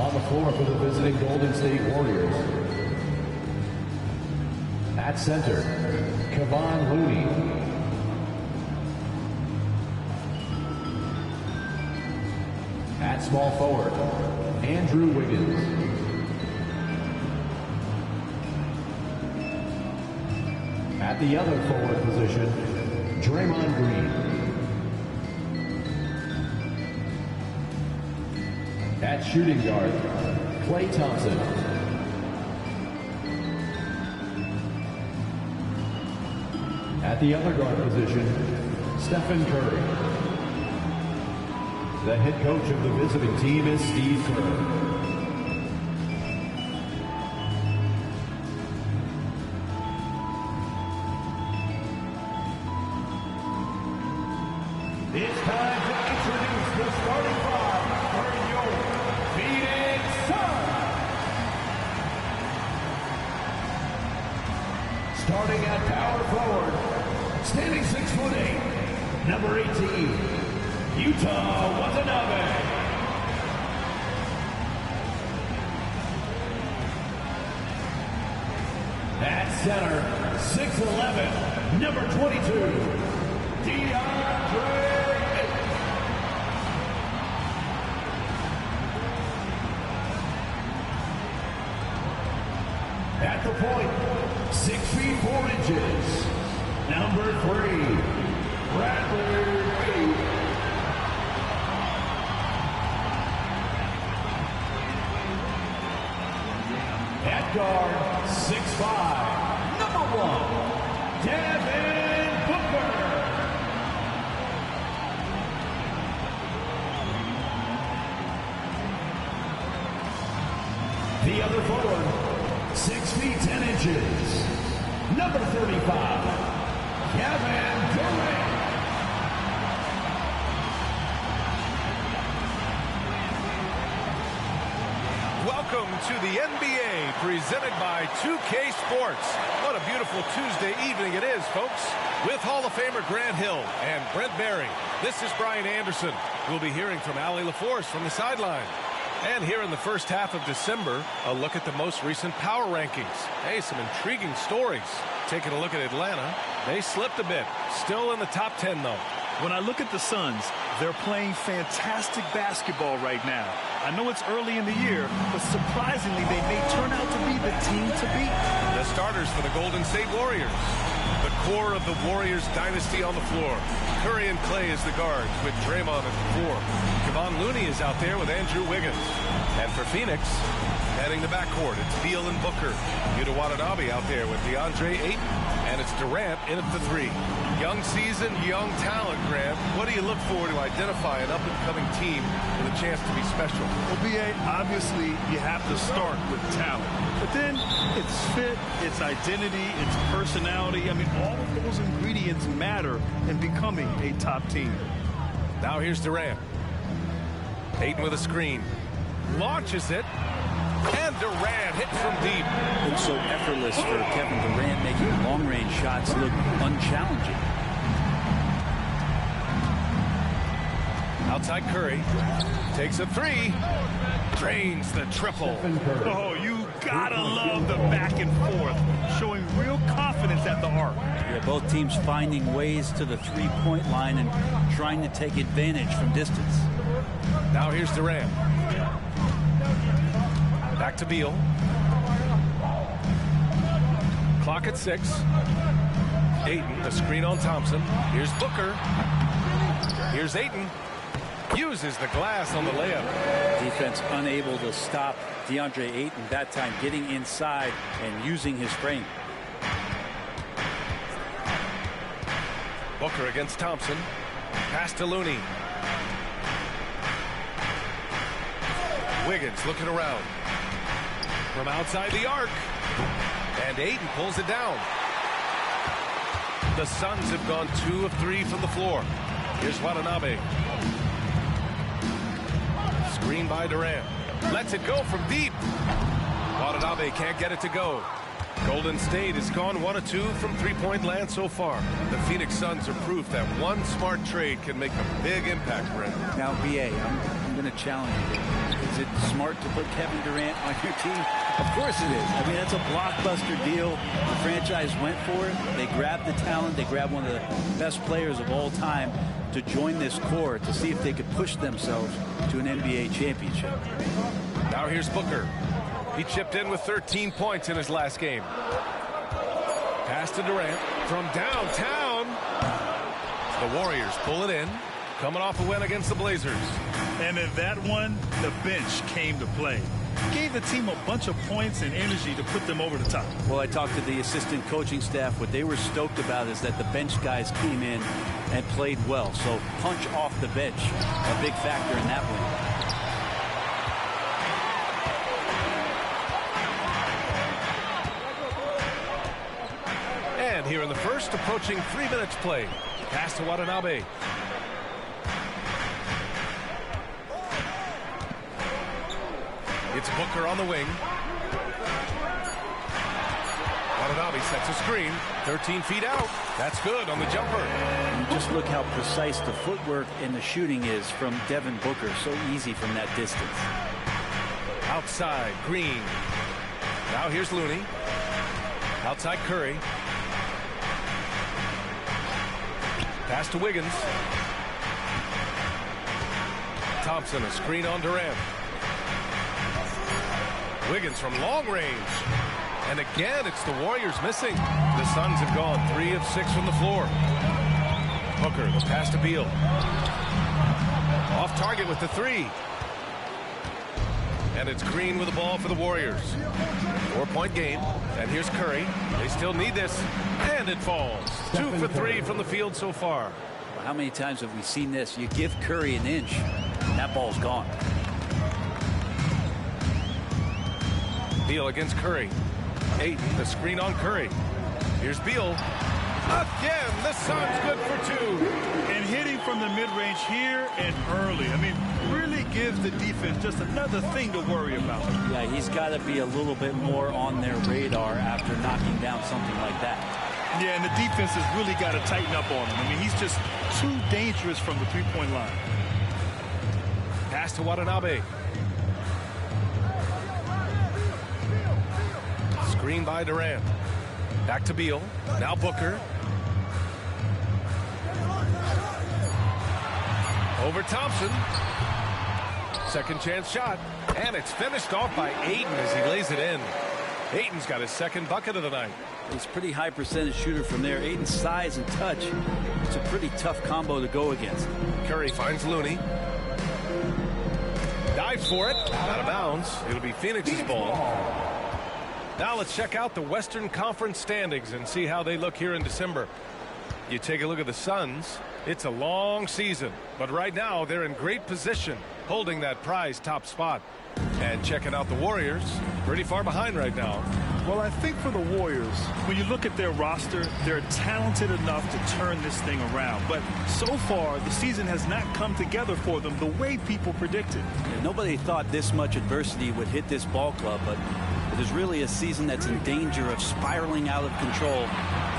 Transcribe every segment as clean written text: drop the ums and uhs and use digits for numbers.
On the floor for the visiting Golden State Warriors. At center, Kevon Looney. At small forward, Andrew Wiggins. At the other forward position, Draymond Green. At shooting guard, Klay Thompson. At the other guard position, Stephen Curry. The head coach of the visiting team is Steve Kerr. It's time to introduce the starting five for your Phoenix Suns. Starting at power forward, standing 6'8", number 18, Utah Watanabe. At center, 6'11", number 22, DeAndre. At the point, 6 feet 4 inches, number 3, Bradley Beal. At guard, 6'5", number 1, Devin Booker. The other forward, 6 feet 10 inches, number 35, Kevin Durant. Welcome to the NBA, presented by 2K Sports. What a beautiful Tuesday evening it is, folks. With Hall of Famer Grant Hill and Brent Barry, this is Brian Anderson. We'll be hearing from Allie LaForce from the sideline. And here in the first half of December, a look at the most recent power rankings. Hey, some intriguing stories. Taking a look at Atlanta, they slipped a bit. Still in the top 10, though. When I look at the Suns, they're playing fantastic basketball right now. I know it's early in the year, but surprisingly, they may turn out to be the team to beat. The starters for the Golden State Warriors. The core of the Warriors dynasty on the floor. Curry and Klay as the guards, with Draymond at the 4. Kevon Looney is out there with Andrew Wiggins. And for Phoenix, heading the backcourt, it's Beal and Booker. Yuta Watanabe out there with DeAndre Ayton. And it's Durant in at the 3. Young season, young talent, Grant. What do you look for to identify an up-and-coming team with a chance to be special? Well, B.A., obviously, you have to start with talent. But then it's fit, it's identity, it's personality. I mean, all of those ingredients matter in becoming a top team. Now here's Durant. Ayton with a screen. Launches it. And Durant hit from deep. Looks so effortless for Kevin Durant, making long-range shots look unchallenging. Outside Curry. Takes a 3. Drains the triple. Oh, you gotta love the back and forth. Showing real confidence at the arc. Yeah, both teams finding ways to the three-point line and trying to take advantage from distance. Now here's Durant. Back to Beal. Clock at 6. Ayton, the screen on Thompson. Here's Booker. Here's Ayton. Uses the glass on the layup. Defense unable to stop DeAndre Ayton that time, getting inside and using his frame. Booker against Thompson. Pass to Looney. Wiggins looking around. From outside the arc. And Ayton pulls it down. The Suns have gone 2 of 3 from the floor. Here's Watanabe. Screen by Durant. Lets it go from deep. Watanabe can't get it to go. Golden State has gone 1 of 2 from three-point land so far. The Phoenix Suns are proof that one smart trade can make a big impact, Brent. Now, BA, I'm going to challenge you. Is it smart to put Kevin Durant on your team? Of course it is. I mean, that's a blockbuster deal. The franchise went for it. They grabbed the talent. They grabbed one of the best players of all time to join this core to see if they could push themselves to an NBA championship. Now here's Booker. He chipped in with 13 points in his last game. Pass to Durant from downtown. The Warriors pull it in, coming off a win against the Blazers. And in that one, the bench came to play. Gave the team a bunch of points and energy to put them over the top. Well, I talked to the assistant coaching staff. What they were stoked about is that the bench guys came in and played well. So punch off the bench, a big factor in that win. And here in the first, approaching 3 minutes played. Pass to Watanabe. It's Booker on the wing. Watanabe sets a screen. 13 feet out. That's good on the jumper. And just look how precise the footwork and the shooting is from Devin Booker. So easy from that distance. Outside, Green. Now here's Looney. Outside Curry. Pass to Wiggins. Thompson, a screen on Durant. Wiggins from long range. And again, it's the Warriors missing. The Suns have gone 3 of 6 from the floor. Booker, the pass to Beal. Off target with the 3. And it's Green with the ball for the Warriors. 4-point game. And here's Curry. They still need this. And it falls. 2 for 3 from the field so far. Well, how many times have we seen this? You give Curry an inch, that ball's gone. Beal against Curry. 8, the screen on Curry. Here's Beal. Again, the Suns good for 2. And hitting from the mid-range here and early. I mean, really gives the defense just another thing to worry about. Yeah, he's got to be a little bit more on their radar after knocking down something like that. Yeah, and the defense has really got to tighten up on him. I mean, he's just too dangerous from the three-point line. Pass to Watanabe. Screen by Durant. Back to Beal. Now Booker. Over Thompson. Second chance shot. And it's finished off by Ayton as he lays it in. Ayton's got his second bucket of the night. He's a pretty high percentage shooter from there. Ayton's size and touch. It's a pretty tough combo to go against. Curry finds Looney. Dives for it. Out of bounds. It'll be Phoenix's ball. Now let's check out the Western Conference standings and see how they look here in December. You take a look at the Suns. It's a long season, but right now they're in great position, holding that prize top spot. And checking out the Warriors, pretty far behind right now. Well, I think for the Warriors, when you look at their roster, they're talented enough to turn this thing around. But so far, the season has not come together for them the way people predicted. Yeah, nobody thought this much adversity would hit this ball club, but it is really a season that's in danger of spiraling out of control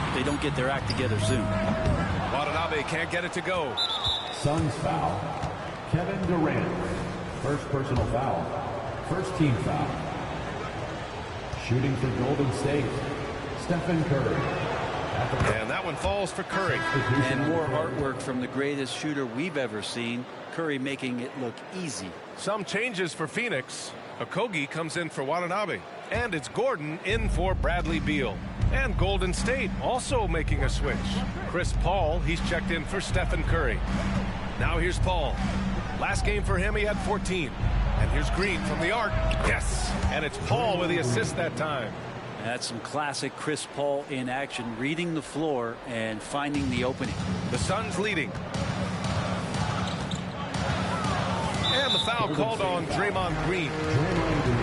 if they don't get their act together soon. Watanabe can't get it to go. Suns foul. Kevin Durant. First personal foul. First team foul. Shooting for Golden State. Stephen Curry. And that one falls for Curry. And more artwork from the greatest shooter we've ever seen. Curry making it look easy. Some changes for Phoenix. Okogie comes in for Watanabe. And it's Gordon in for Bradley Beal. And Golden State also making a switch. Chris Paul, he's checked in for Stephen Curry. Now here's Paul. Last game for him, he had 14. And here's Green from the arc. Yes. And it's Paul with the assist that time. That's some classic Chris Paul in action, reading the floor and finding the opening. The Suns leading. And the foul called on Draymond Green.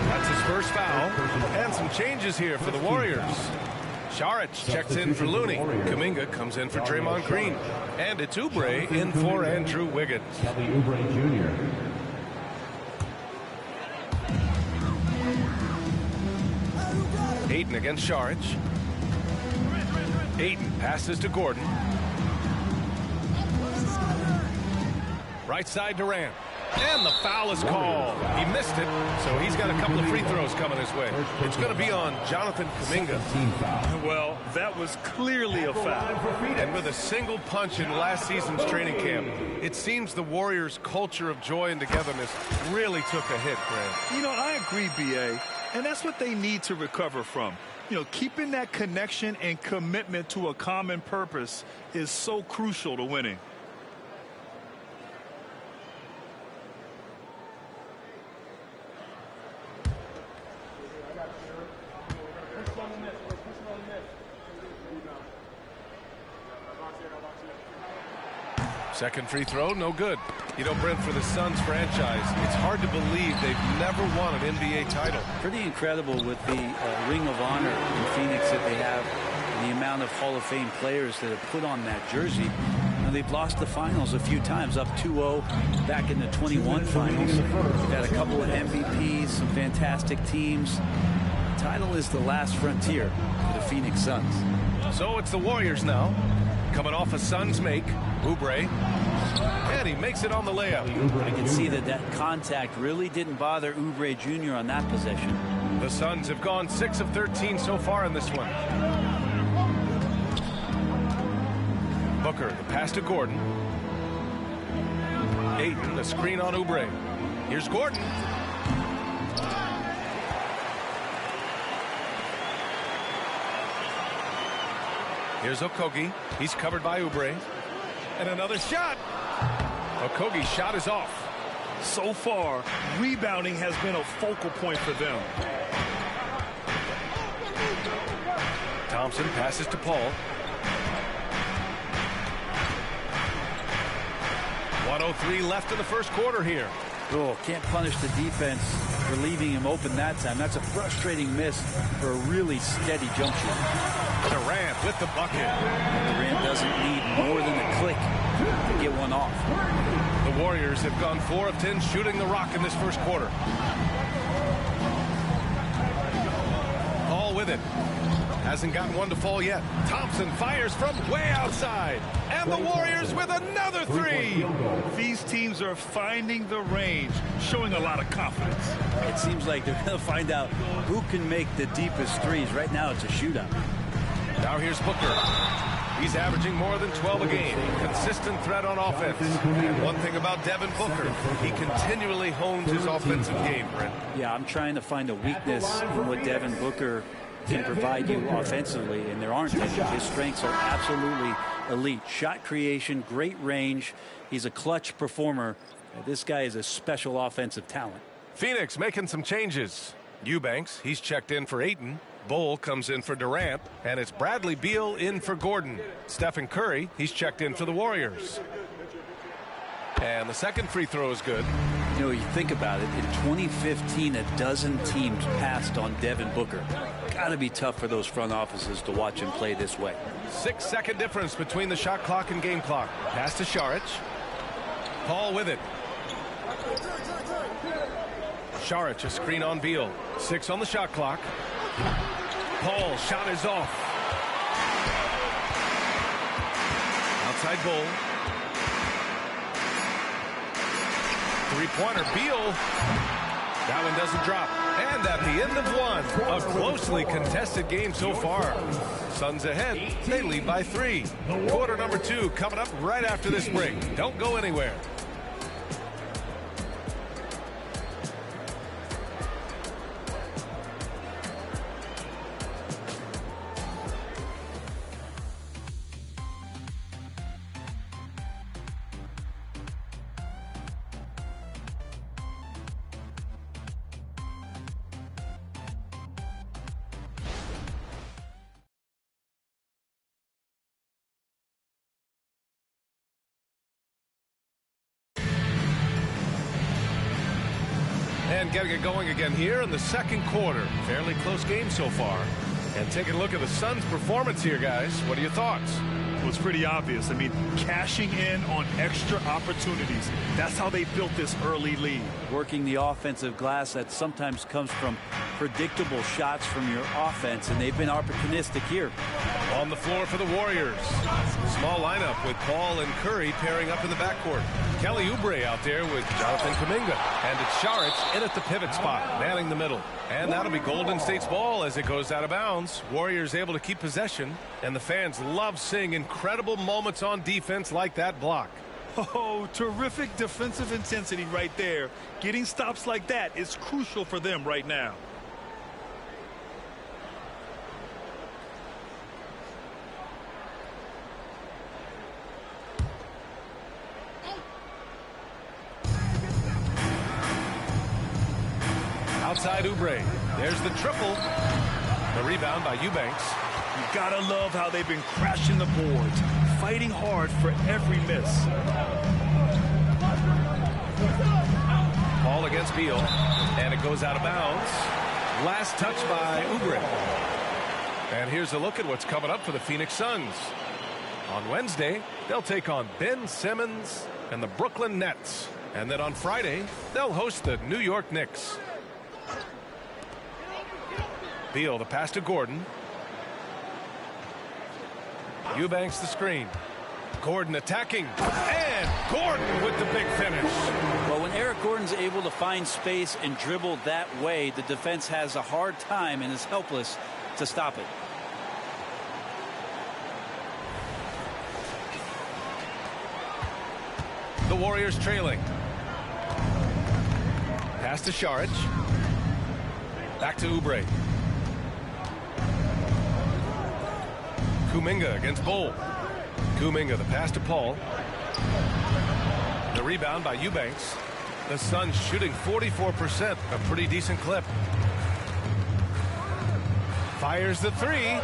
That's his first foul. And some changes here for the Warriors. Saric checks in for Looney. Kuminga comes in for Draymond Green. And it's Oubre in for Andrew Wiggins. Kelly Oubre Jr. Ayton against Saric. Ayton passes to Gordon. Right side Durant. And the foul is called. He missed it, so he's got a couple of free throws coming his way. It's going to be on Jonathan Kuminga. Well, that was clearly a foul. And with a single punch in last season's training camp, it seems the Warriors' culture of joy and togetherness really took a hit, Grant. You know, I agree, B.A., and that's what they need to recover from. You know, keeping that connection and commitment to a common purpose is so crucial to winning. Second free throw, no good. You know, Brent, for the Suns franchise, it's hard to believe they've never won an NBA title. Pretty incredible with the Ring of Honor in Phoenix that they have, and the amount of Hall of Fame players that have put on that jersey. And they've lost the finals a few times, up 2-0 back in the 21 finals. They've had a couple of MVPs, some fantastic teams. The title is the last frontier for the Phoenix Suns. So it's the Warriors now. Coming off a Suns make, Oubre, and he makes it on the layup. I can see that contact really didn't bother Oubre Jr. on that possession. The Suns have gone 6 of 13 so far in this one. Booker, the pass to Gordon. Ayton, the screen on Oubre. Here's Gordon. Here's Okogie. He's covered by Oubre. And another shot. Okogie's shot is off. So far, rebounding has been a focal point for them. Thompson passes to Paul. 1:03 left in the first quarter here. Oh, can't punish the defense for leaving him open that time. That's a frustrating miss for a really steady jump shot. Durant with the bucket. Durant doesn't need more than a click to get one off. The Warriors have gone 4 of 10 shooting the rock in this first quarter. Paul with it. Hasn't gotten one to fall yet. Thompson fires from way outside. And the Warriors with another 3. These teams are finding the range, showing a lot of confidence. It seems like they're going to find out who can make the deepest threes. Right now, it's a shootout. Now here's Booker. He's averaging more than 12 a game. Consistent threat on offense. And one thing about Devin Booker, he continually hones his offensive game, Brent. Yeah, I'm trying to find a weakness in what Devin Booker can provide you offensively, and there aren't any. His strengths are absolutely elite. Shot creation, great range. He's a clutch performer. This guy is a special offensive talent. Phoenix making some changes. Eubanks, he's checked in for Ayton. Bull comes in for Durant, and it's Bradley Beal in for Gordon. Stephen Curry, he's checked in for the Warriors. And the second free throw is good. You know, you think about it, in 2015, a dozen teams passed on Devin Booker. Got to be tough for those front offices to watch him play this way. 6-second difference between the shot clock and game clock. Pass to Saric. Paul with it. Saric, a screen on Beal. 6 on the shot clock. Paul, shot is off. Outside Bull. Three-pointer, Beal. That one doesn't drop. And at the end of one, a closely contested game so far. Suns ahead. They lead by 3. Quarter number 2 coming up right after this break. Don't go anywhere. And getting it going again here in the second quarter. Fairly close game so far. And taking a look at the Suns' performance here, guys. What are your thoughts? was pretty obvious. I mean, cashing in on extra opportunities. That's how they built this early lead. Working the offensive glass, that sometimes comes from predictable shots from your offense, and they've been opportunistic here. On the floor for the Warriors. Small lineup with Paul and Curry pairing up in the backcourt. Kelly Oubre out there with Jonathan Kuminga. And it's Saric in at the pivot spot, manning the middle. And that'll be Golden State's ball as it goes out of bounds. Warriors able to keep possession, and the fans love seeing incredible moments on defense like that block. Oh, terrific defensive intensity right there. Getting stops like that is crucial for them right now. Outside Oubre. There's the triple. The rebound by Eubanks. You gotta love how they've been crashing the boards, fighting hard for every miss. Ball against Beal, and it goes out of bounds. Last touch by Oubre. And here's a look at what's coming up for the Phoenix Suns. On Wednesday, they'll take on Ben Simmons and the Brooklyn Nets. And then on Friday, they'll host the New York Knicks. Beal, the pass to Gordon. Eubanks the screen. Gordon attacking. And Gordon with the big finish. Well, when Eric Gordon's able to find space and dribble that way, the defense has a hard time and is helpless to stop it. The Warriors trailing. Pass to Saric. Back to Oubre. Kuminga against Bol. Kuminga, the pass to Paul. The rebound by Eubanks. The Suns shooting 44%, a pretty decent clip. Fires the three.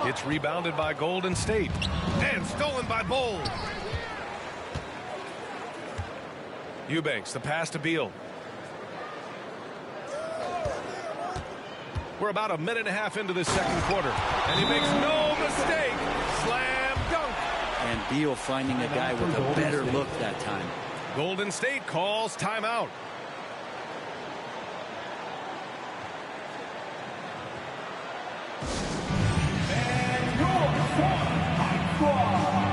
It's rebounded by Golden State. And stolen by Bol. Eubanks, the pass to Beal. We're about a minute and a half into this second quarter. And he makes no mistake. Slam dunk. And Beal finding a guy with a better look that time. Golden State calls timeout. And your squad.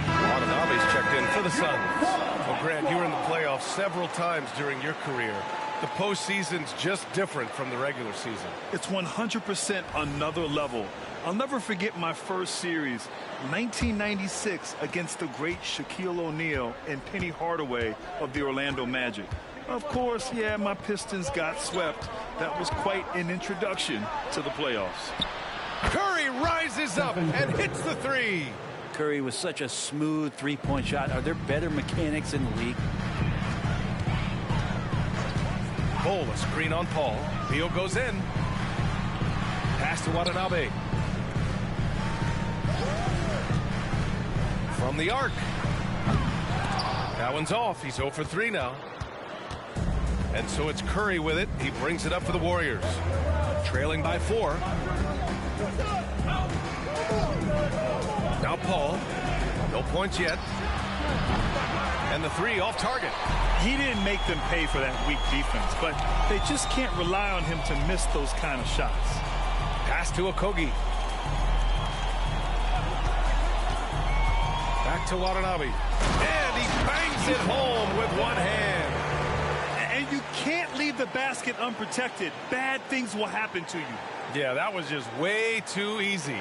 Watanabe's checked in for the Suns. Well, Grant, you were in the playoffs several times during your career. The postseason's just different from the regular season. It's 100% another level. I'll never forget my first series, 1996, against the great Shaquille O'Neal and Penny Hardaway of the Orlando Magic. Of course, yeah, my Pistons got swept. That was quite an introduction to the playoffs. Curry rises up and hits the three. Curry with such a smooth three-point shot. Are there better mechanics in the league? Bol, a screen on Paul. Beal goes in. Pass to Watanabe. From the arc. That one's off. He's 0 for 3 now. And so it's Curry with it. He brings it up for the Warriors. Trailing by 4. Now Paul. No points yet. And the three off target. He didn't make them pay for that weak defense, but they just can't rely on him to miss those kind of shots. Pass to Okogie. Back to Watanabe. And he bangs it home with one hand. And you can't leave the basket unprotected. Bad things will happen to you. Yeah, that was just way too easy.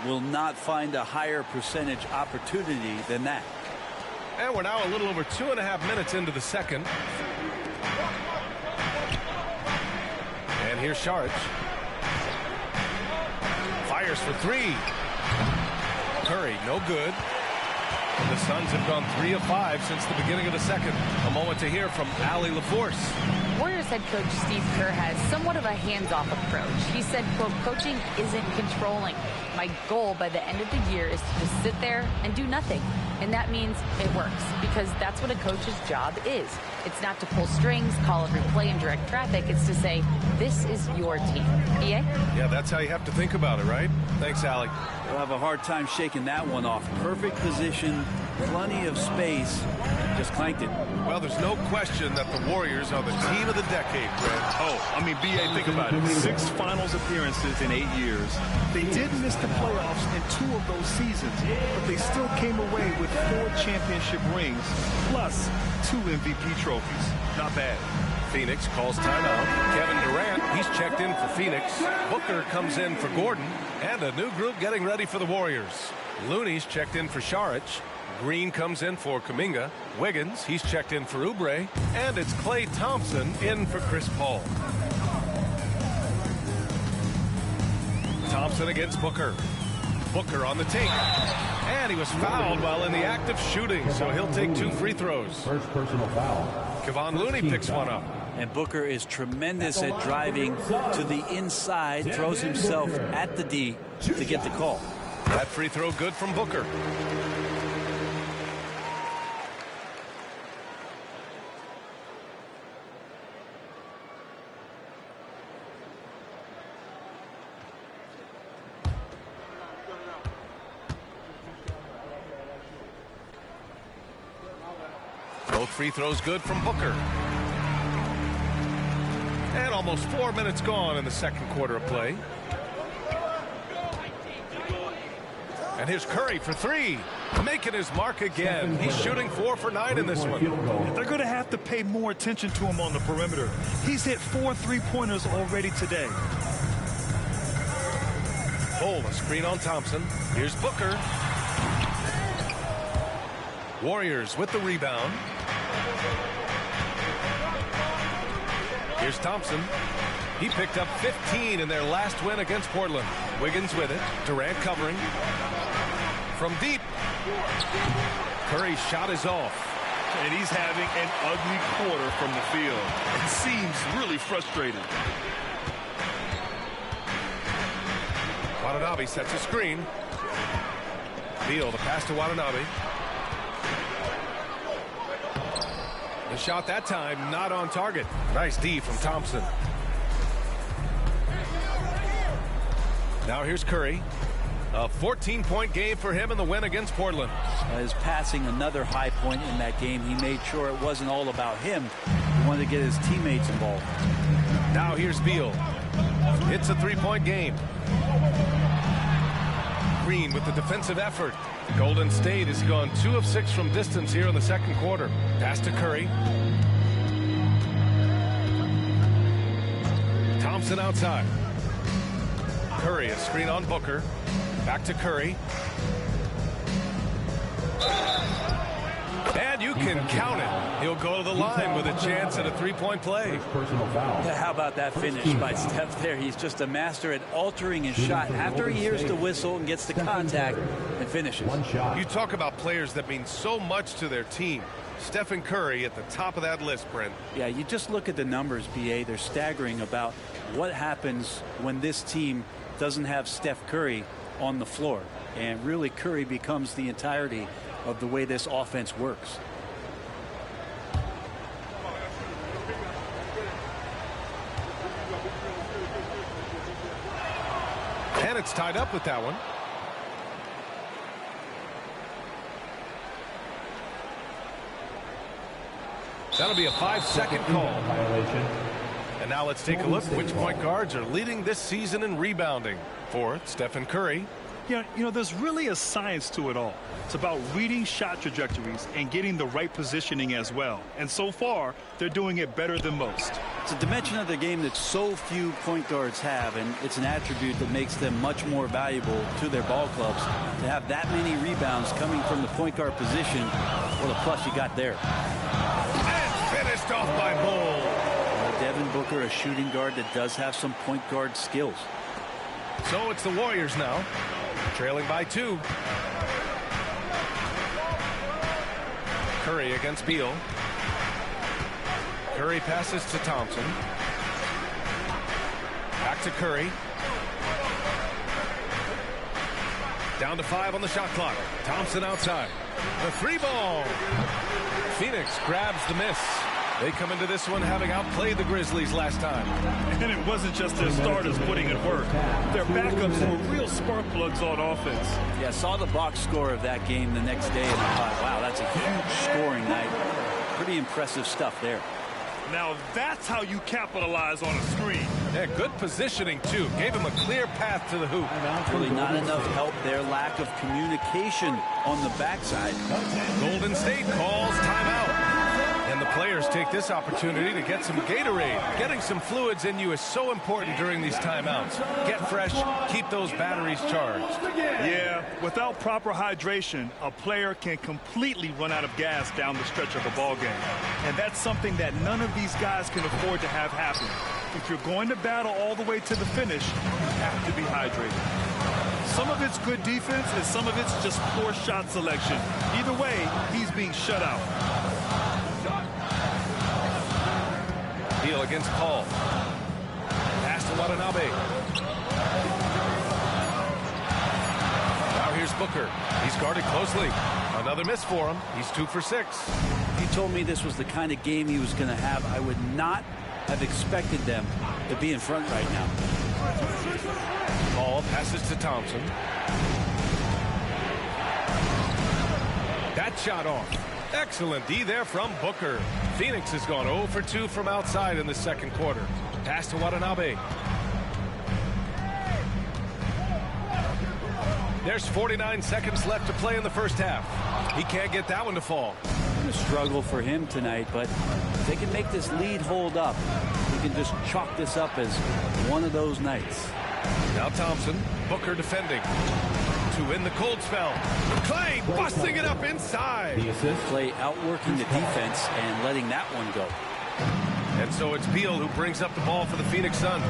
Will not find a higher percentage opportunity than that. And we're now a little over 2.5 minutes into the second. And here's Saric. Fires for 3. Curry, no good. The Suns have gone 3 of 5 since the beginning of the second. A moment to hear from Allie LaForce. Warriors head coach Steve Kerr has somewhat of a hands-off approach. He said, quote, coaching isn't controlling. My goal by the end of the year is to just sit there and do nothing. And that means it works, because that's what a coach's job is. It's not to pull strings, call every play, and direct traffic. It's to say, this is your team. PA? Yeah, that's how you have to think about it, right? Thanks, Allie. They'll have a hard time shaking that one off. Perfect position, plenty of space, just clanked it. Well, there's no question that the Warriors are the team of the decade, Brent. Oh, I mean, B.A., think about it. 6 finals appearances in 8 years. They did miss the playoffs in 2 of those seasons, but they still came away with 4 championship rings, plus 2 MVP trophies. Not bad. Phoenix calls timeout. Kevin Durant, he's checked in for Phoenix. Booker comes in for Gordon. And a new group getting ready for the Warriors. Looney's checked in for Saric. Green comes in for Kuminga. Wiggins, he's checked in for Oubre. And it's Klay Thompson in for Chris Paul. Thompson against Booker. Booker on the take. And he was fouled while in the act of shooting, so he'll take 2 free throws. First personal foul. Kevon Looney picks one up. And Booker is tremendous at driving to the inside, throws himself at the D to get the call. That free throw good from Booker. Both free throws good from Booker. And almost 4 minutes gone in the second quarter of play. And here's Curry for 3. Making his mark again. He's shooting 4 for 9 in this one. They're going to have to pay more attention to him on the perimeter. He's hit 4 3-pointers already today. Oh, a screen on Thompson. Here's Booker. Warriors with the rebound. Here's Thompson. He picked up 15 in their last win against Portland. Wiggins with it. Durant covering. From deep. Curry's shot is off. And he's having an ugly quarter from the field. It seems really frustrated. Watanabe sets a screen. Beal, the pass to Watanabe. The shot that time not on target. Nice D from Thompson. Now here's Curry. A 14-point game for him in the win against Portland. His passing, another high point in that game. He made sure it wasn't all about him. He wanted to get his teammates involved. Now here's Beal. It's a 3-point game. Green with the defensive effort. Golden State has gone 2 of 6 from distance here in the second quarter. Pass to Curry. Thompson outside. Curry, a screen on Booker. Back to Curry. And you can count it. He'll go to the line with a chance at a 3-point play. Personal foul. How about that finish by Steph there? He's just a master at altering his shot after he hears the whistle and gets the contact and finishes. One shot. You talk about players that mean so much to their team. Stephen Curry at the top of that list, Brent. Yeah, you just look at the numbers, BA. They're staggering about what happens when this team doesn't have Steph Curry on the floor. And really, Curry becomes the entirety of the way this offense works. And it's tied up with that one. That'll be a 5-second call. Violation. And now let's take a look which point guards are leading this season in rebounding. Fourth, Stephen Curry. Yeah, you know, there's really a science to it all. It's about reading shot trajectories and getting the right positioning as well. And so far, they're doing it better than most. It's a dimension of the game that so few point guards have, and it's an attribute that makes them much more valuable to their ball clubs. To have that many rebounds coming from the point guard position, what a plus you got there. And finished off by Bull. Devin Booker, a shooting guard that does have some point guard skills. So it's the Warriors now, trailing by 2. Curry against Beal. Curry passes to Thompson. Back to Curry. Down to 5 on the shot clock. Thompson outside. The 3-ball. Phoenix grabs the miss. They come into this one having outplayed the Grizzlies last time. And it wasn't just their starters putting in work. Their backups were real spark plugs on offense. Yeah, saw the box score of that game the next day, and I thought, wow, that's a huge scoring night. Pretty impressive stuff there. Now that's how you capitalize on a screen. Yeah, good positioning, too. Gave him a clear path to the hoop. Really not enough help there. Lack of communication on the backside. Golden State calls timeout. And the players take this opportunity to get some Gatorade. Getting some fluids in you is so important during these timeouts. Get fresh, keep those batteries charged. Yeah, without proper hydration, a player can completely run out of gas down the stretch of a ball game. And that's something that none of these guys can afford to have happen. If you're going to battle all the way to the finish, you have to be hydrated. Some of it's good defense, and some of it's just poor shot selection. Either way, he's being shut out. Beal against Paul. Pass to Watanabe. Now here's Booker. He's guarded closely. Another miss for him. He's 2 for 6. If you told me this was the kind of game he was going to have, I would not have expected them to be in front right now. Paul passes to Thompson. That shot off. Excellent D there from Booker. Phoenix has gone 0 for 2 from outside in the second quarter. Pass to Watanabe. There's 49 seconds left to play in the first half. He can't get that one to fall. A struggle for him tonight, but if they can make this lead hold up, we can just chalk this up as one of those nights. Now Thompson, Booker defending. To win the cold spell. Clay busting it up inside. Clay outworking the defense and letting that one go. And so it's Beal who brings up the ball for the Phoenix Suns.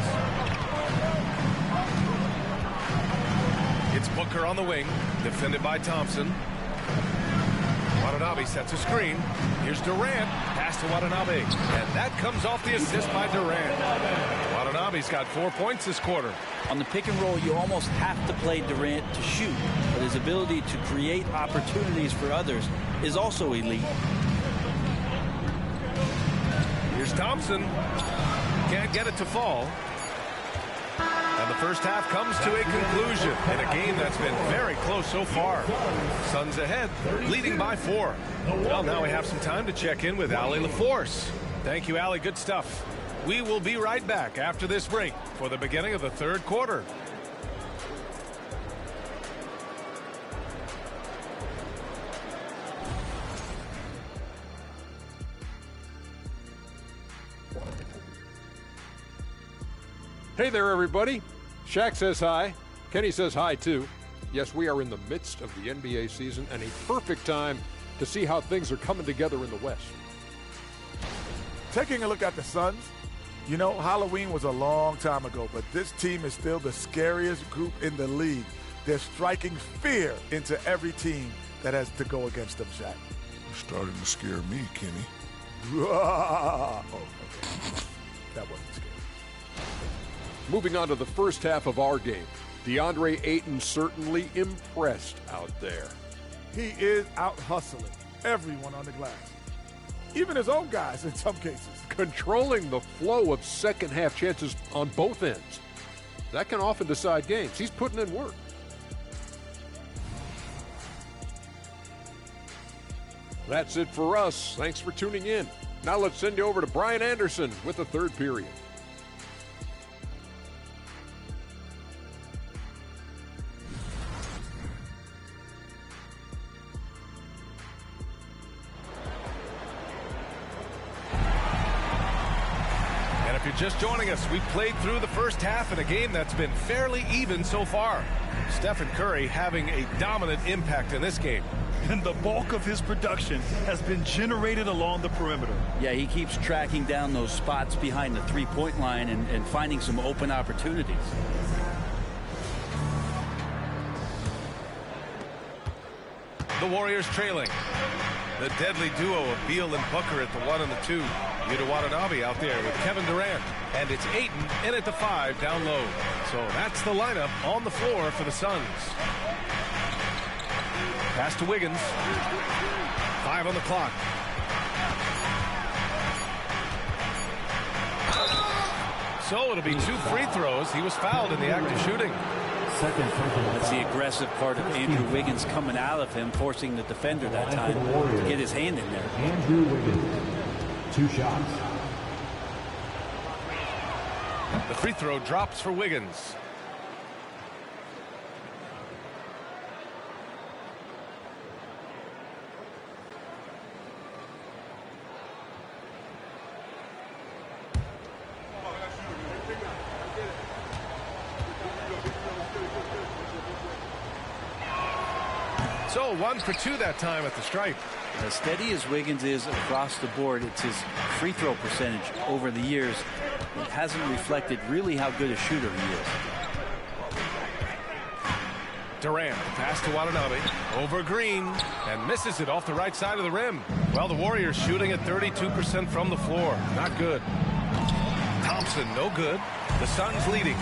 It's Booker on the wing, defended by Thompson. Watanabe sets a screen. Here's Durant. Pass to Watanabe. And that comes off the assist by Durant. Watanabe's got 4 points this quarter. On the pick and roll, you almost have to play Durant to shoot, but his ability to create opportunities for others is also elite. Here's Thompson. Can't get it to fall. And the first half comes to a conclusion in a game that's been very close so far. Suns ahead, leading by 4. Well, now we have some time to check in with Allie LaForce. Thank you, Allie. Good stuff. We will be right back after this break for the beginning of the third quarter. Hey there, everybody. Shaq says hi. Kenny says hi, too. Yes, we are in the midst of the NBA season and a perfect time to see how things are coming together in the West. Taking a look at the Suns, you know, Halloween was a long time ago, but this team is still the scariest group in the league. They're striking fear into every team that has to go against them, Shaq. You're starting to scare me, Kenny. Oh, okay. That wasn't scary. Moving on to the first half of our game. DeAndre Ayton certainly impressed out there. He is out hustling everyone on the glass, even his own guys in some cases. Controlling the flow of second half chances on both ends. That can often decide games. He's putting in work. That's it for us. Thanks for tuning in. Now let's send you over to Brian Anderson with the third period. If you're just joining us, we've played through the first half in a game that's been fairly even so far. Stephen Curry having a dominant impact in this game. And the bulk of his production has been generated along the perimeter. Yeah, he keeps tracking down those spots behind the three-point line and finding some open opportunities. The Warriors trailing. The deadly duo of Beal and Booker at the 1 and the 2. Yuta Watanabe out there with Kevin Durant. And it's Ayton in at the 5 down low. So that's the lineup on the floor for the Suns. Pass to Wiggins. 5 on the clock. So it'll be 2 free throws. He was fouled in the act of shooting. That's the aggressive part of Andrew Wiggins coming out of him, forcing the defender that time to get his hand in there. Andrew Wiggins, 2 shots. The free throw drops for Wiggins. So 1 for 2 that time at the stripe. As steady as Wiggins is across the board, it's his free throw percentage over the years. It hasn't reflected really how good a shooter he is. Durant, pass to Watanabe, over Green, and misses it off the right side of the rim. Well, the Warriors shooting at 32% from the floor. Not good. Thompson, no good. The Suns leading.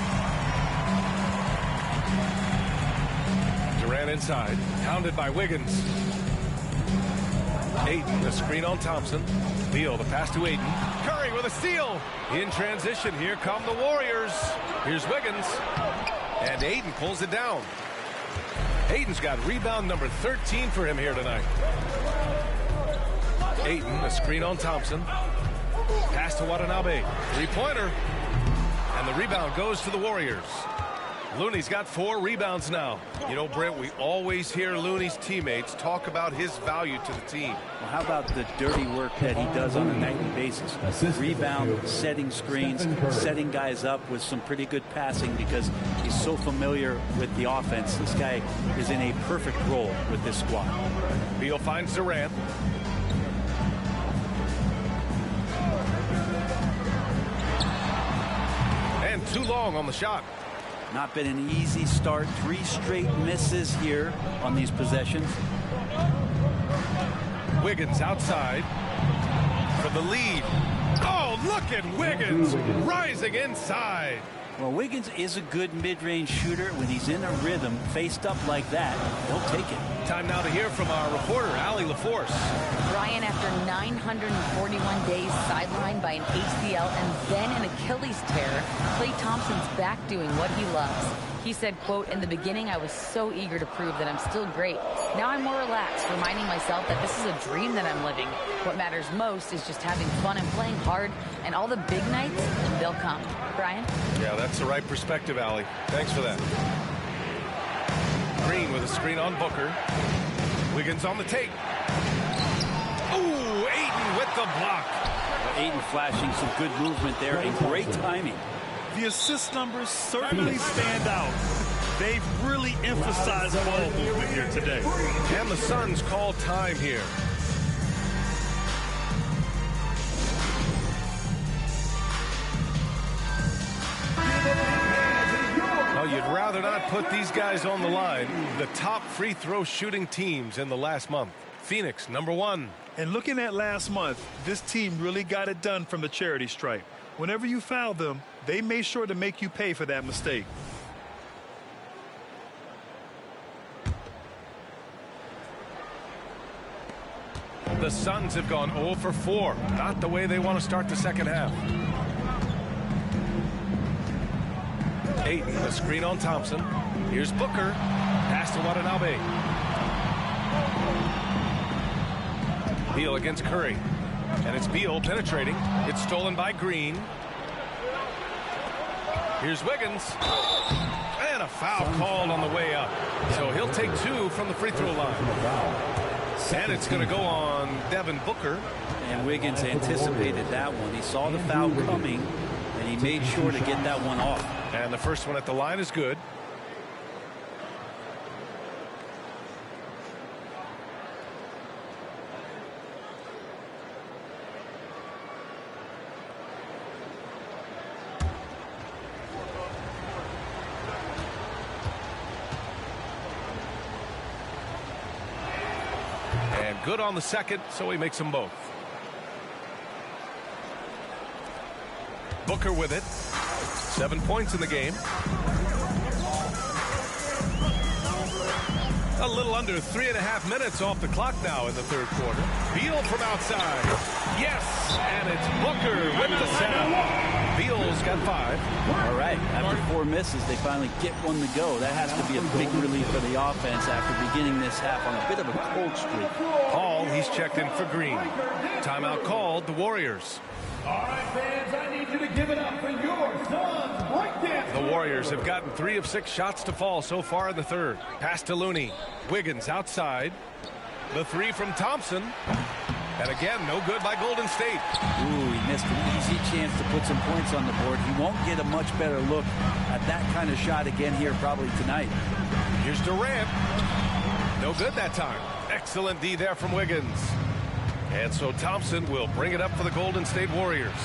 Durant inside, pounded by Wiggins. Ayton, the screen on Thompson. Beal, the pass to Ayton. Curry with a steal. In transition, here come the Warriors. Here's Wiggins. And Ayton pulls it down. Ayton's got rebound number 13 for him here tonight. Ayton, the screen on Thompson. Pass to Watanabe. 3-pointer. And the rebound goes to the Warriors. Looney's got 4 rebounds now. You know, Brent, we always hear Looney's teammates talk about his value to the team. Well, how about the dirty work that he does on a nightly basis? Rebound, setting screens, setting guys up with some pretty good passing because he's so familiar with the offense. This guy is in a perfect role with this squad. Beal finds Durant. And too long on the shot. Not been an easy start. 3 straight misses here on these possessions. Wiggins outside for the lead. Oh, look at Wiggins rising inside. Well, Wiggins is a good mid-range shooter. When he's in a rhythm, faced up like that, he'll take it. Time now to hear from our reporter, Allie LaForce. Brian, after 941 days sidelined by an ACL and then an Achilles tear, Klay Thompson's back doing what he loves. He said, quote, "In the beginning, I was so eager to prove that I'm still great. Now I'm more relaxed, reminding myself that this is a dream that I'm living. What matters most is just having fun and playing hard, and all the big nights, they'll come." Brian? Yeah, that's the right perspective, Allie. Thanks for that. Green with a screen on Booker. Wiggins on the take. Ooh, Ayton with the block. Ayton flashing some good movement there and great timing. The assist numbers certainly stand out. They've really emphasized ball movement here today. And the Suns call time here. Oh, you'd rather not put these guys on the line. The top free throw shooting teams in the last month. Phoenix, number 1. And looking at last month, this team really got it done from the charity stripe. Whenever you foul them, they made sure to make you pay for that mistake. The Suns have gone 0 for 4. Not the way they want to start the second half. Ayton, the screen on Thompson. Here's Booker. Pass to Watanabe. Beal against Curry. And it's Beal penetrating. It's stolen by Green. Here's Wiggins. And a foul called on the way up. So he'll take 2 from the free throw line. And it's going to go on Devin Booker. And Wiggins anticipated that one. He saw the foul coming, and he made sure to get that one off. And the first one at the line is good. And good on the second, so he makes them both. Booker with it. 7 points in the game. A little under 3.5 minutes off the clock now in the third quarter. Beal from outside. Yes, and it's Booker with the setup. Beal's got 5. All right, after 4 misses, they finally get one to go. That has to be a big relief for the offense after beginning this half on a bit of a cold streak. Paul, he's checked in for Green. Timeout called, the Warriors. All right, fans, I need you to give it up for your Suns breakdance. The Warriors have gotten 3 of 6 shots to fall so far in the third. Pass to Looney. Wiggins outside. The 3 from Thompson. And again, no good by Golden State. Ooh, he missed an easy chance to put some points on the board. He won't get a much better look at that kind of shot again here probably tonight. Here's Durant. No good that time. Excellent D there from Wiggins. And so Thompson will bring it up for the Golden State Warriors.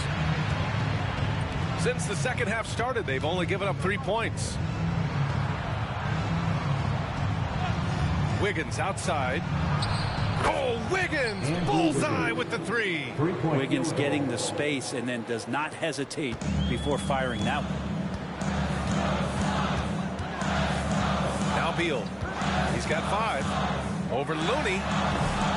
Since the second half started, they've only given up 3 points. Wiggins outside. Oh, Wiggins! Bullseye with the 3. Wiggins getting the space and then does not hesitate before firing that one. Now Beal. He's got 5. Over Looney.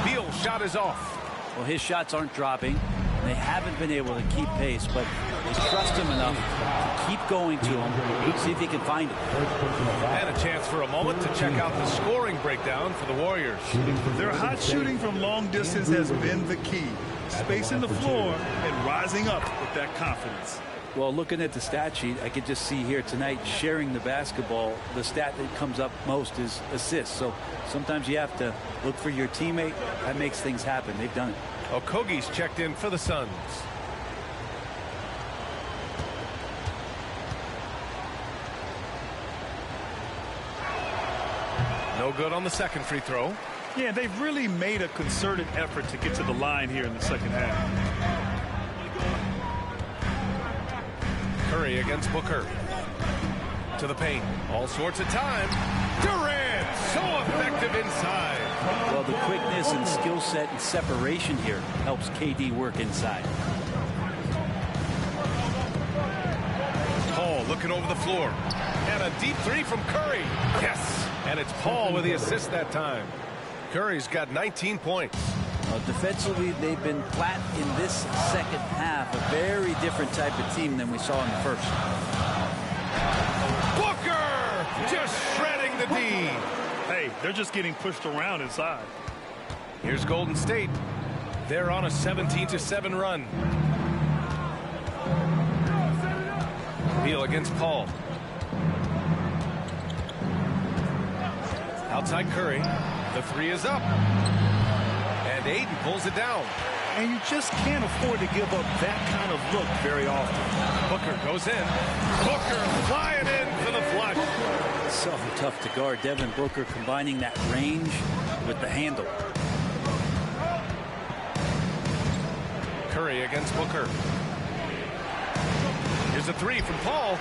Beal's shot is off. Well, his shots aren't dropping. They haven't been able to keep pace, but they trust him enough to keep going to him, see if he can find it. And a chance for a moment to check out the scoring breakdown for the Warriors. Their hot shooting from long distance has been the key. Spacing the floor and rising up with that confidence. Well, looking at the stat sheet, I could just see here tonight sharing the basketball. The stat that comes up most is assists. So sometimes you have to look for your teammate. That makes things happen. They've done it. Okogie's checked in for the Suns. No good on the second free throw. Yeah, they've really made a concerted effort to get to the line here in the second half. Curry against Booker. To the paint. All sorts of time. Durant, so effective inside. Well, the quickness and skill set and separation here helps KD work inside. Paul looking over the floor. And a deep 3 from Curry. Yes. And it's Paul with the assist that time. Curry's got 19 points. Defensively, they've been flat in this second half. A very different type of team than we saw in the first. Booker just shredding the D. Hey, they're just getting pushed around inside. Here's Golden State. They're on a 17-7 run. Beal against Paul. Outside Curry. The 3 is up. And Aiden pulls it down. And you just can't afford to give up that kind of look very often. Booker goes in. Booker flying in for the flush. So tough to guard. Devin Booker combining that range with the handle. Curry against Booker. Here's a 3 from Paul.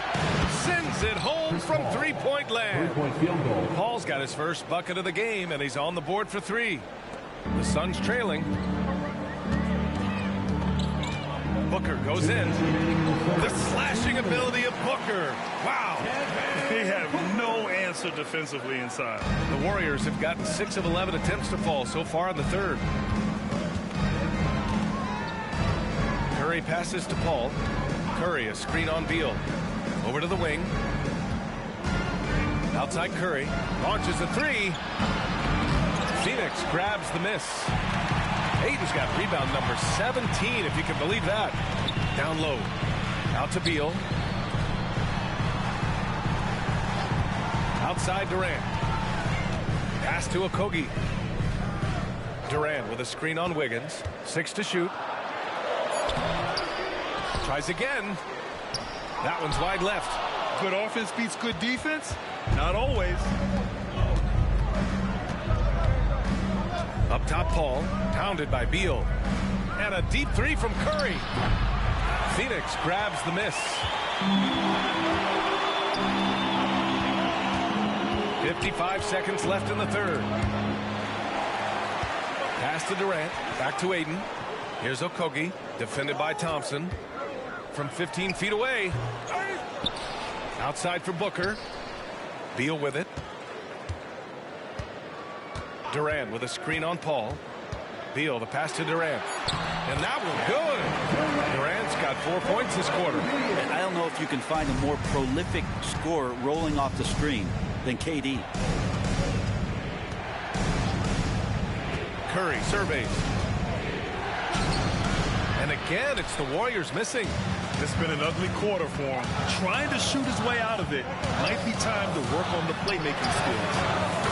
Sends it home from three-point land. Field goal. Paul's got his first bucket of the game, and he's on the board for 3. The Suns trailing. Booker goes in. The slashing ability of Booker. Wow. They have no answer defensively inside. The Warriors have gotten 6 of 11 attempts to fall so far in the third. Curry passes to Paul. Curry, a screen on Beal. Over to the wing. Outside Curry. Launches a 3. Phoenix grabs the miss. Aiden's got rebound number 17, if you can believe that. Down low. Out to Beal. Outside Durant. Pass to Okogie. Durant with a screen on Wiggins. 6 to shoot. Tries again. That one's wide left. Good offense beats good defense? Not always. Up top, Paul. Pounded by Beal. And a deep 3 from Curry. Phoenix grabs the miss. 55 seconds left in the third. Pass pass to Durant. Back to Aiden. Here's Okogie, defended by Thompson. From 15 feet away. Outside for Booker. Beal with it. Durant with a screen on Paul. Beal, the pass to Durant. And that was good. Durant's got 4 points this quarter. I don't know if you can find a more prolific scorer rolling off the screen than KD. Curry surveys. And again, it's the Warriors missing. It's been an ugly quarter for him. Trying to shoot his way out of it. Might be time to work on the playmaking skills.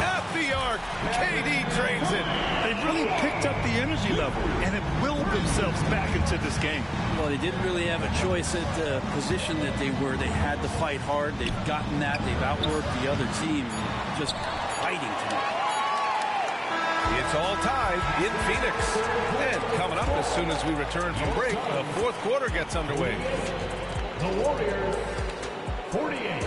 At the arc, KD trains it. They've really picked up the energy level and have willed themselves back into this game. Well, they didn't really have a choice at the position that they were. They had to fight hard. They've gotten that. They've outworked the other team. Just fighting tonight. It's all tied in Phoenix. And coming up as soon as we return from break, the fourth quarter gets underway. The Warriors, 48.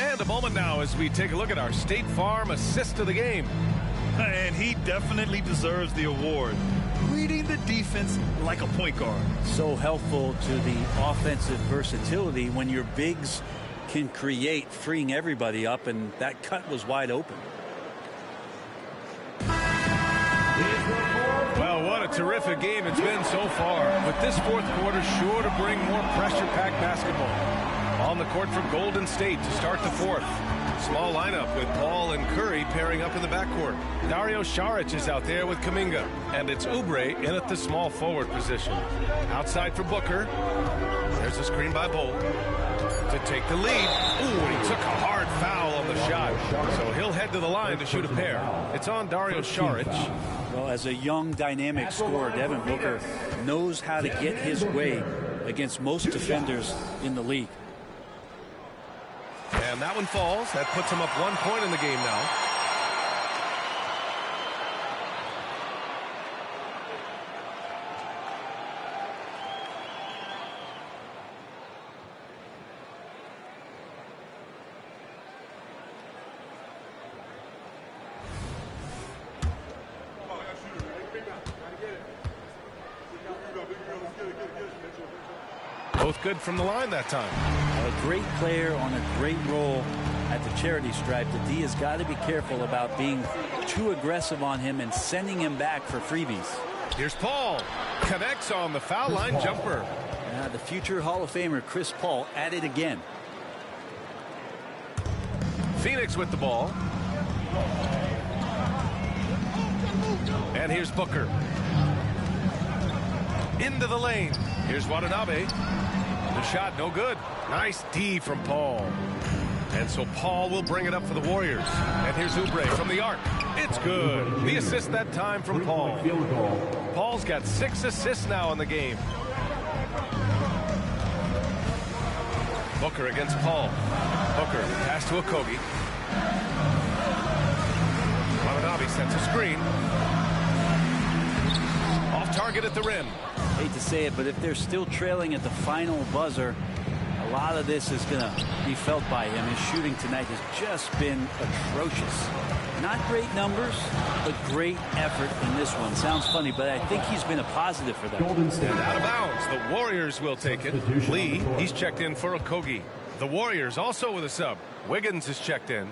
And a moment now as we take a look at our State Farm assist of the game. And he definitely deserves the award. Reading the defense like a point guard. So helpful to the offensive versatility when your bigs can create, freeing everybody up, and that cut was wide open. Well, what a terrific game it's been so far. But this fourth quarter sure to bring more pressure-packed basketball. On the court for Golden State to start the fourth. Small lineup with Paul and Curry pairing up in the backcourt. Dario Saric is out there with Kuminga. And it's Oubre in at the small forward position. Outside for Booker. There's a screen by Bolt to take the lead. Ooh, and he took a hard foul on the shot. So he'll head to the line to shoot a pair. It's on Dario Saric. Well, as a young, dynamic scorer, Devin Booker knows how to get his way against most defenders in the league. And that one falls. That puts him up 1 point in the game now. Both good from the line that time. A great player on a great role at the charity stripe. The D has got to be careful about being too aggressive on him and sending him back for freebies. Here's Paul. Connects on the foul line jumper. The future Hall of Famer Chris Paul at it again. Phoenix with the ball. And here's Booker. Into the lane. Here's Watanabe. The shot no good. Nice D from Paul. And so Paul will bring it up for the Warriors. And here's Oubre from the arc. It's good. The assist that time from Paul. Paul's got 6 assists now in the game. Booker against Paul. Booker pass to Okogie. Watanabe sets a screen. Off target at the rim. Hate to say it, but if they're still trailing at the final buzzer, a lot of this is going to be felt by him. His shooting tonight has just been atrocious. Not great numbers, but great effort in this one. Sounds funny, but I think he's been a positive for them. And out of bounds, the Warriors will take it. Lee, he's checked in for Okogie. The Warriors also with a sub. Wiggins is checked in.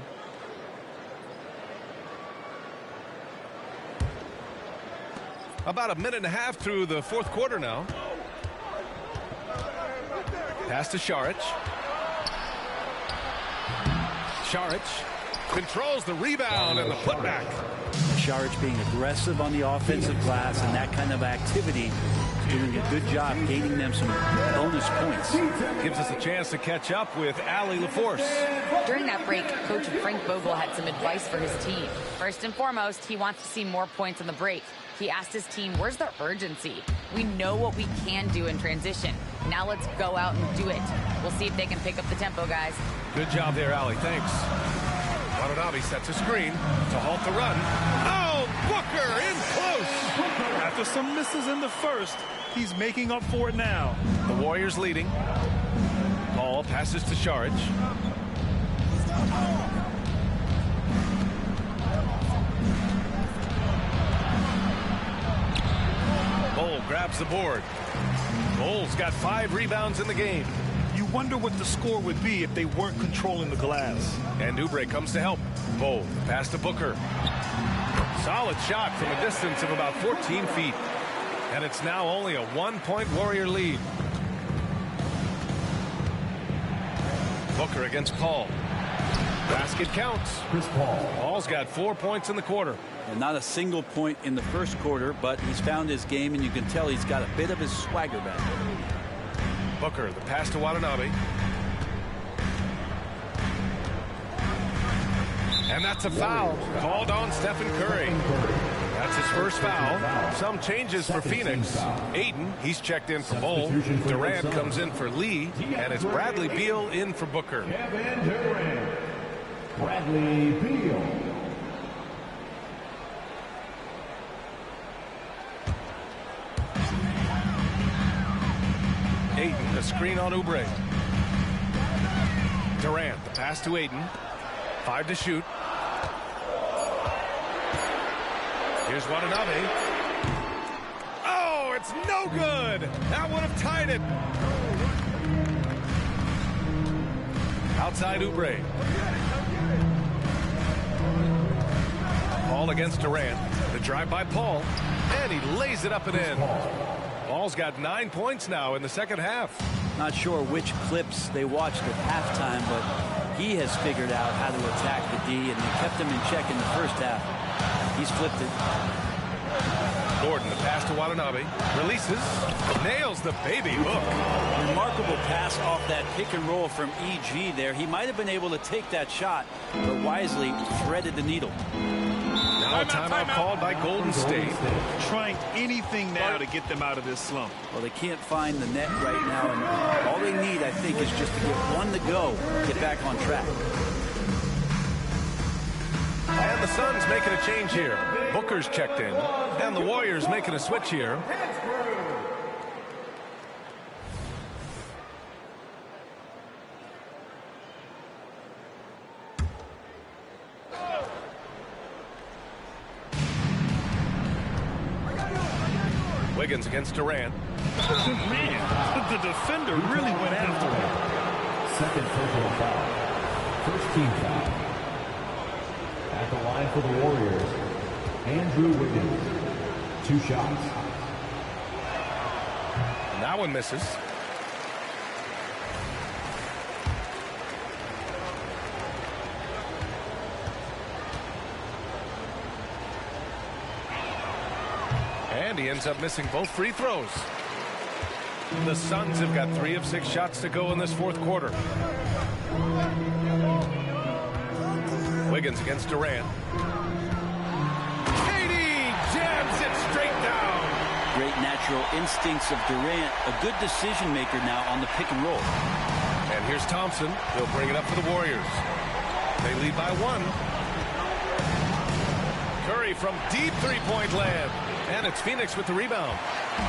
About a minute and a half through the fourth quarter now. Pass to Saric. Saric controls the rebound and the putback. Saric being aggressive on the offensive glass, and that kind of activity is doing a good job gaining them some bonus points. Gives us a chance to catch up with Allie LaForce. During that break, Coach Frank Vogel had some advice for his team. First and foremost, he wants to see more points on the break. He asked his team, where's the urgency? We know what we can do in transition. Now let's go out and do it. We'll see if they can pick up the tempo, guys. Good job there, Allie. Thanks. Watanabe sets a screen to halt the run. Oh, Booker in close. After some misses in the first, he's making up for it now. The Warriors leading. Ball passes to Saric. Bol grabs the board. Bol's got 5 rebounds in the game. You wonder what the score would be if they weren't controlling the glass. And Oubre comes to help. Bol pass to Booker. Solid shot from a distance of about 14 feet. And it's now only a 1-point Warrior lead. Booker against Paul. Basket counts. Paul's got 4 points in the quarter. And not a single point in the first quarter, but he's found his game, and you can tell he's got a bit of his swagger back. Booker, the pass to Watanabe. And that's a foul called on Stephen Curry. That's his first foul. Some changes for Phoenix. Ayton, he's checked in for Bol. Durant comes in for Lee. And it's Bradley Beal in for Booker. Kevin Durant. Bradley Beal. Ayton, the screen on Oubre. Durant, the pass to Ayton. 5 to shoot. Here's Watanabe. Oh, it's no good. That would have tied it. Outside Oubre. Paul against Durant. The drive by Paul. And he lays it up and in. Paul's got 9 points now in the second half. Not sure which clips they watched at halftime, but he has figured out how to attack the D, and they kept him in check in the first half. He's flipped it. Gordon, the pass to Watanabe. Releases. Nails the baby hook. Remarkable pass off that pick and roll from EG there. He might have been able to take that shot, but wisely threaded the needle. Now a timeout called by Golden State. Trying anything now to get them out of this slump. Well, they can't find the net right now, and all they need, I think, is just to get one to go, get back on track. And the Suns making a change here. Booker's checked in, and the Warriors making a switch here. Wiggins against Durant. Man, the defender really went after him. Second personal foul. First team foul. At the line for the Warriors, Andrew Wiggins. 2 shots. And that one misses. And he ends up missing both free throws. The Suns have got 3 of 6 shots to go in this fourth quarter. Wiggins against Durant. KD jams it straight down. Great natural instincts of Durant. A good decision maker now on the pick and roll. And here's Thompson. He'll bring it up for the Warriors. They lead by 1. Curry from deep three-point land. And it's Phoenix with the rebound.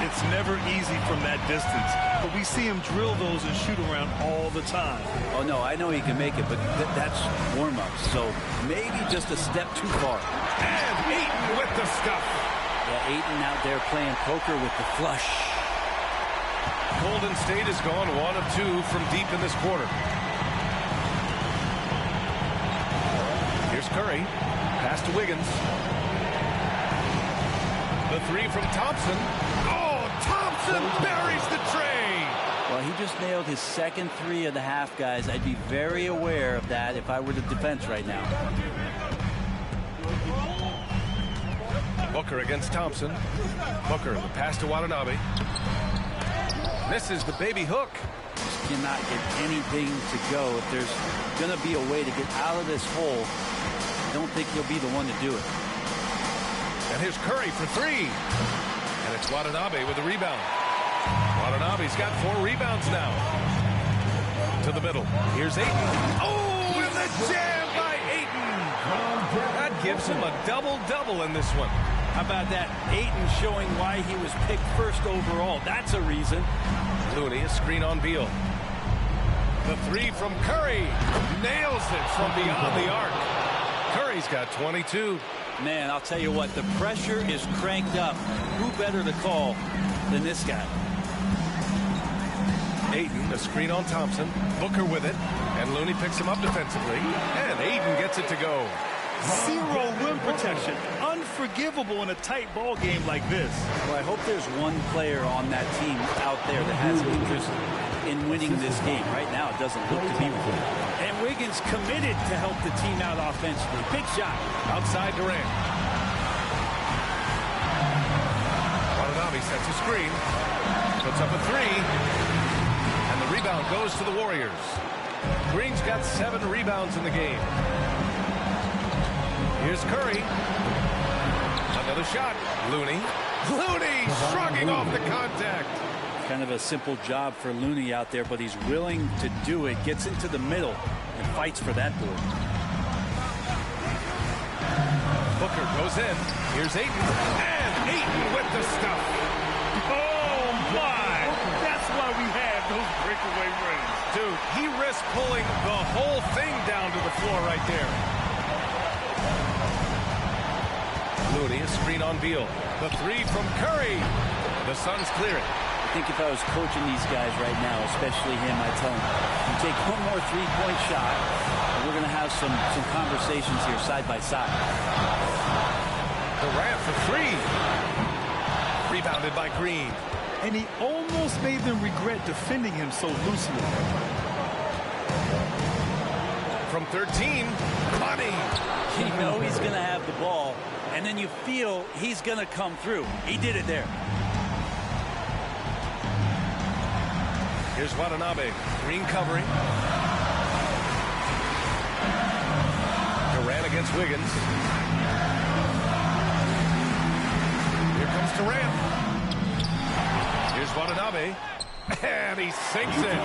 It's never easy from that distance, but we see him drill those and shoot around all the time. Oh, no, I know he can make it, but that's warm-up, so maybe just a step too far. And Ayton with the stuff. Yeah, Ayton out there playing poker with the flush. Golden State has gone 1 of 2 from deep in this quarter. Here's Curry. Pass to Wiggins. The 3 from Thompson. Oh, Thompson buries the tray. Well, he just nailed his second 3 of the half, guys. I'd be very aware of that if I were the defense right now. Booker against Thompson. Booker, the pass to Watanabe. Misses the baby hook. Just cannot get anything to go. If there's going to be a way to get out of this hole, I don't think he'll be the one to do it. And here's Curry for three. And it's Watanabe with the rebound. Watanabe's got 4 rebounds now. To the middle. Here's Ayton. Oh, and the jam by Ayton. That gives him a double-double in this one. How about that? Ayton showing why he was picked first overall. That's a reason. Looney, a screen on Beal. The three from Curry. Nails it from beyond the arc. Curry's got 22. Man, I'll tell you what, the pressure is cranked up. Who better to call than this guy? Ayton, a screen on Thompson. Booker with it. And Looney picks him up defensively. And Ayton gets it to go. Zero rim protection. Unforgivable in a tight ball game like this. Well, I hope there's one player on that team out there that has interest in winning this game. Right now, it doesn't look to be one. And Wiggins committed to help the team out offensively. Big shot. Outside Durant. Watanabe sets a screen. Puts up a three. And the rebound goes to the Warriors. Green's got 7 rebounds in the game. Here's Curry. Another shot. Looney. Looney shrugging off the contact. Kind of a simple job for Looney out there, but he's willing to do it. Gets into the middle and fights for that board. Booker goes in. Here's Ayton. And Ayton with the stuff. Oh, my. That's why we have those breakaway runs. Dude, he risked pulling the whole thing down to the floor right there. Looney, a screen on Beal. The three from Curry. The Suns clear it. I think if I was coaching these guys right now, especially him, I'd tell him, you take one more three-point shot, and we're going to have some conversations here side by side. Durant for three. Rebounded by Green. And he almost made them regret defending him so loosely. From 13, Money. You know he's going to have the ball, and then you feel he's going to come through. He did it there. Here's Watanabe. Green covering. Durant against Wiggins. Here comes Durant. Here's Watanabe. And he sinks it.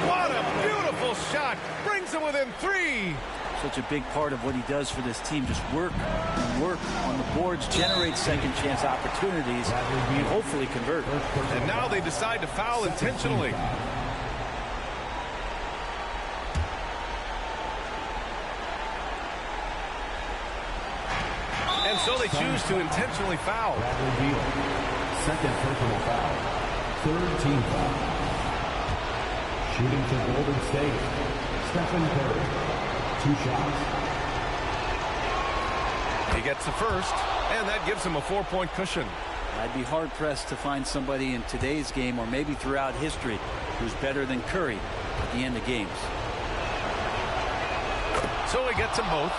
What a beautiful shot. Brings him within 3. Such a big part of what he does for this team. Just work and work on the boards, generate second chance opportunities, and hopefully convert. And now they decide to foul intentionally. And so they choose to intentionally foul. Second personal foul. Third team foul. Shooting to Golden State. Stephen Curry. 2 shots. He gets the first, and that gives him a 4-point cushion. I'd be hard-pressed to find somebody in today's game, or maybe throughout history, who's better than Curry at the end of games. So he gets them both,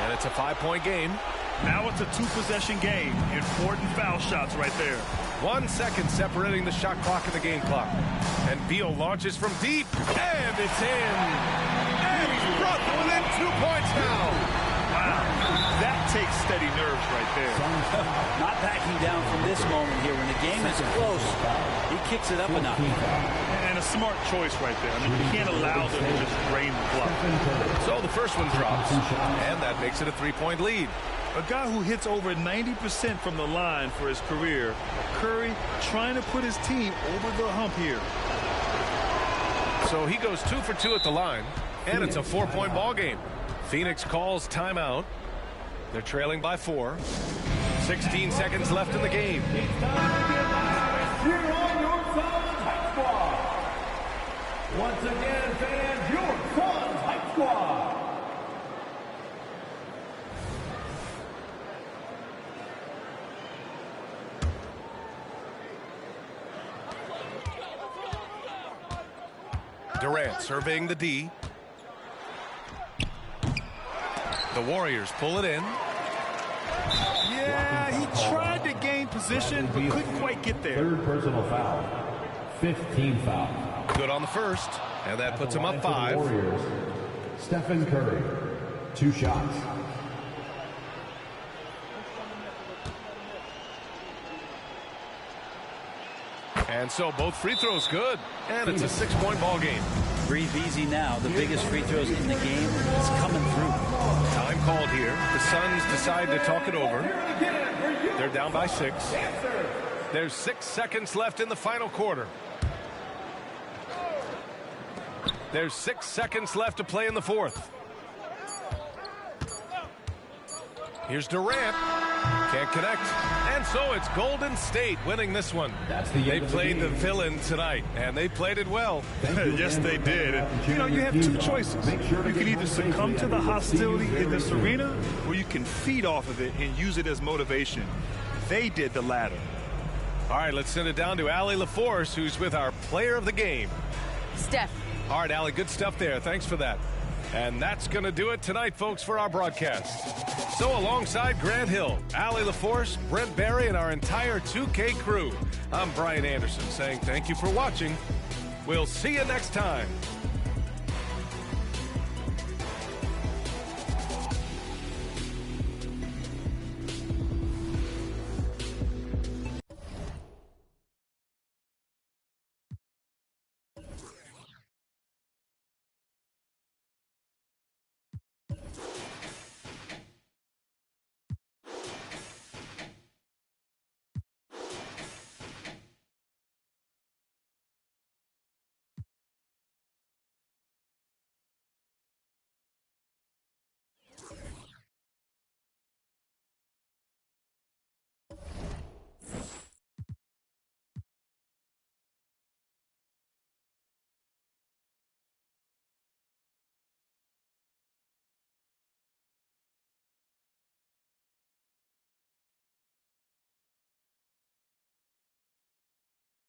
and it's a 5-point game. Now it's a 2-possession game. Important foul shots right there. 1 second separating the shot clock and the game clock. And Beal launches from deep, and it's in. And he's brought to within 2 points now. Wow. That takes steady nerves right there. Not backing down from this moment here. When the game is close, he kicks it up a notch. And a smart choice right there. I mean, you can't allow them to just drain the clock. So the first one drops, and that makes it a 3-point lead. A guy who hits over 90% from the line for his career. Curry trying to put his team over the hump here. So he goes 2 for 2 at the line, and it's a 4-point ball game. Phoenix calls timeout. They're trailing by 4. 16 seconds left in the game. It's time to get live here on your Suns Hype Squad. Once again, fans, your Suns Hype Squad. Durant surveying the D. The Warriors pull it in. Yeah, he tried position, but couldn't quite get there. Third personal foul. 15 foul. Good on the first, and that puts him up 5. Warriors, Stephen Curry, 2 shots. And so both free throws good, and it's a 6-point ball game. Breathe easy now. The biggest free throws in the game is coming through. Time called here. The Suns decide to talk it over. They're down by 6. There's 6 seconds left in the final quarter. There's 6 seconds left to play in the fourth. Here's Durant. Can't connect. And so it's Golden State winning this one. They played the villain tonight, and they played it well. Yes, they did. And, you know, you have 2 choices. You can either succumb to the hostility in this arena, or you can feed off of it and use it as motivation. They did the latter. All right, let's send it down to Allie LaForce, who's with our player of the game. Steph. All right, Allie, good stuff there. Thanks for that. And that's going to do it tonight, folks, for our broadcast. So alongside Grant Hill, Allie LaForce, Brent Barry, and our entire 2K crew, I'm Brian Anderson saying thank you for watching. We'll see you next time.